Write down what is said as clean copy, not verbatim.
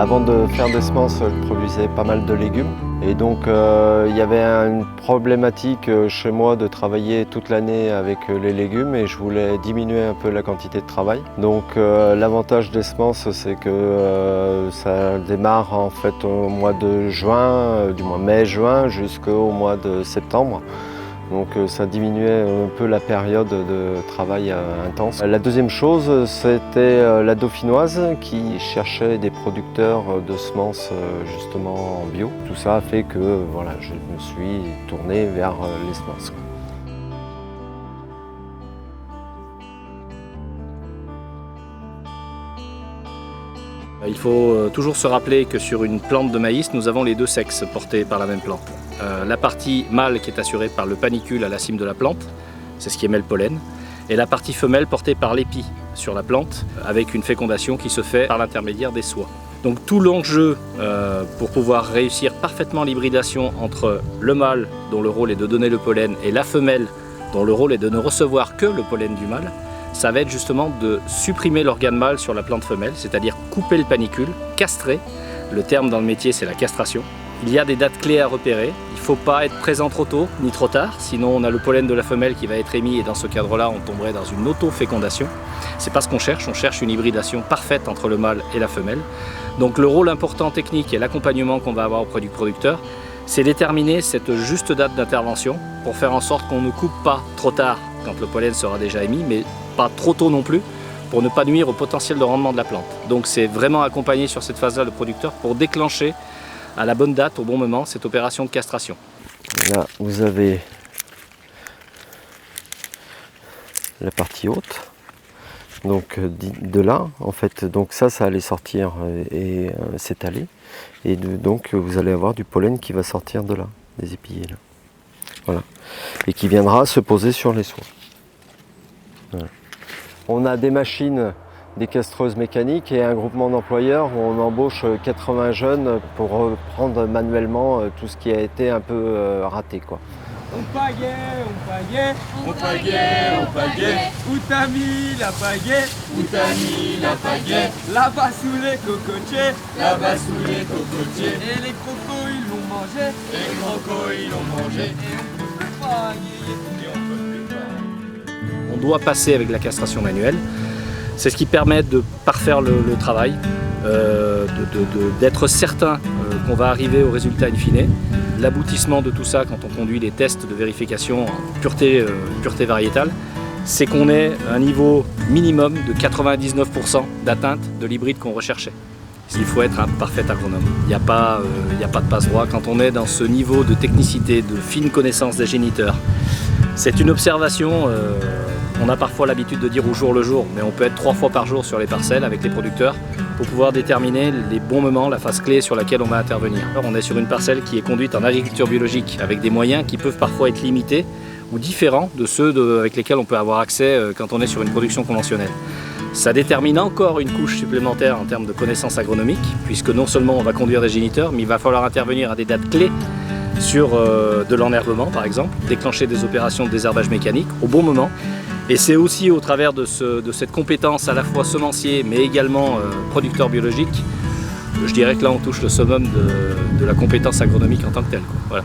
Avant de faire des semences, je produisais pas mal de légumes. Et donc il y avait une problématique chez moi de travailler toute l'année avec les légumes et je voulais diminuer un peu la quantité de travail. Donc l'avantage des semences, c'est que ça démarre en fait au mois de juin, du mois mai-juin jusqu'au mois de septembre. Donc ça diminuait un peu la période de travail intense. La deuxième chose, c'était la dauphinoise qui cherchait des producteurs de semences justement en bio. Tout ça a fait que voilà, je me suis tourné vers les semences. Il faut toujours se rappeler que sur une plante de maïs, nous avons les deux sexes portés par la même plante. La partie mâle qui est assurée par le panicule à la cime de la plante, c'est ce qui émet le pollen, et la partie femelle portée par l'épi sur la plante, avec une fécondation qui se fait par l'intermédiaire des soies. Donc tout l'enjeu pour pouvoir réussir parfaitement l'hybridation entre le mâle, dont le rôle est de donner le pollen, et la femelle, dont le rôle est de ne recevoir que le pollen du mâle, ça va être justement de supprimer l'organe mâle sur la plante femelle, c'est-à-dire couper le panicule, castrer. Le terme dans le métier, c'est la castration. Il y a des dates clés à repérer. Il ne faut pas être présent trop tôt ni trop tard, sinon on a le pollen de la femelle qui va être émis et dans ce cadre-là, on tomberait dans une auto-fécondation. C'est pas ce qu'on cherche, on cherche une hybridation parfaite entre le mâle et la femelle. Donc le rôle important technique et l'accompagnement qu'on va avoir auprès du producteur, c'est déterminer cette juste date d'intervention pour faire en sorte qu'on ne coupe pas trop tard quand le pollen sera déjà émis, mais pas trop tôt non plus, pour ne pas nuire au potentiel de rendement de la plante. Donc c'est vraiment accompagner sur cette phase-là le producteur pour déclencher à la bonne date, au bon moment, cette opération de castration. Là, vous avez la partie haute. Donc de là, en fait, donc ça allait sortir et s'étaler. Et donc vous allez avoir du pollen qui va sortir de là, des épillets là. Voilà. Et qui viendra se poser sur les soies. Voilà. On a des machines, des castreuses mécaniques et un groupement d'employeurs où on embauche 80 jeunes pour reprendre manuellement tout ce qui a été un peu raté, quoi. On pagaie, où t'as mis la pagaie, là-bas sous les cocotiers, et les crocos ils l'ont mangé, et on peut plus pailler. On doit passer avec la castration manuelle. C'est ce qui permet de parfaire le travail, d'être certain qu'on va arriver au résultat in fine. L'aboutissement de tout ça, quand on conduit les tests de vérification en pureté variétale, c'est qu'on ait un niveau minimum de 99% d'atteinte de l'hybride qu'on recherchait. Il faut être un parfait agronome. Il n'y a pas de passe-droit. Quand on est dans ce niveau de technicité, de fine connaissance des géniteurs, c'est une observation. On a parfois l'habitude de dire au jour le jour, mais on peut être 3 fois par jour sur les parcelles avec les producteurs pour pouvoir déterminer les bons moments, la phase clé sur laquelle on va intervenir. Alors, on est sur une parcelle qui est conduite en agriculture biologique avec des moyens qui peuvent parfois être limités ou différents de ceux avec lesquels on peut avoir accès quand on est sur une production conventionnelle. Ça détermine encore une couche supplémentaire en termes de connaissances agronomiques, puisque non seulement on va conduire des géniteurs, mais il va falloir intervenir à des dates clés sur de l'enherbement par exemple, déclencher des opérations de désherbage mécanique au bon moment. Et c'est aussi au travers de cette compétence à la fois semencier mais également producteur biologique, je dirais que là on touche le summum de la compétence agronomique en tant que telle, quoi. Voilà.